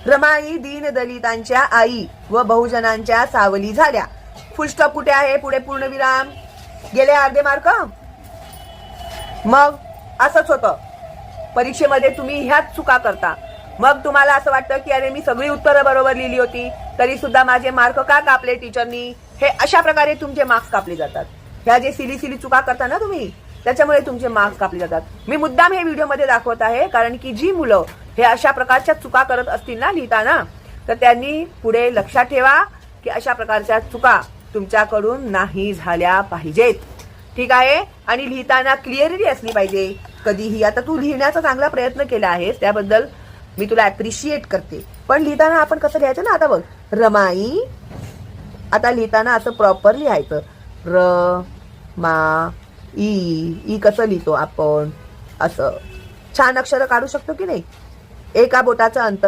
रमाई दीनदलितांच्या आई व बहुजनांच्या सावली झाल्या. फुलस्टॉप कुठे आहे? पुढे पूर्णविराम. गेले अर्धे मार्क. मग असंच होतं परीक्षेमध्ये, तुम्ही ह्याच चुका करता. मग तुम्हाला असं वाटतं की अरे मी सगळी उत्तरं बरोबर लिहिली होती तरी सुद्धा माझे मार्क का कापले टीचरनी. हे अशा प्रकारे तुमचे मार्क्स कापले जातात. ह्या जे सिली चुका करता ना तुम्ही, त्याच्यामुळे तुमचे मार्क्स कापले जातात. मी मुद्दाम हे व्हिडिओमध्ये दाखवत आहे कारण की जी मुलं हे अशा प्रकारच्या चुका करत असतील ना लिहिताना, तर त्यांनी पुढे लक्षात ठेवा की अशा प्रकारच्या चुका तुमच्याकडून नाही झाल्या पाहिजेत. ठीक आहे. आणि लिहिताना क्लिअरिटी असली पाहिजे कधीही. आता तू लिहिण्याचा चांगला प्रयत्न केला आहेस, त्याबद्दल मी तुला अप्रिशिएट करते. पण लिहिताना आपण कसं लिहायचं ना, आता बघ रमाई, आता लिहिताना असं प्रॉपर लिहायचं. र मा ई कसं लिहितो आपण, असं छान अक्षर काढू शकतो की नाही. एका बोटाचं अंतर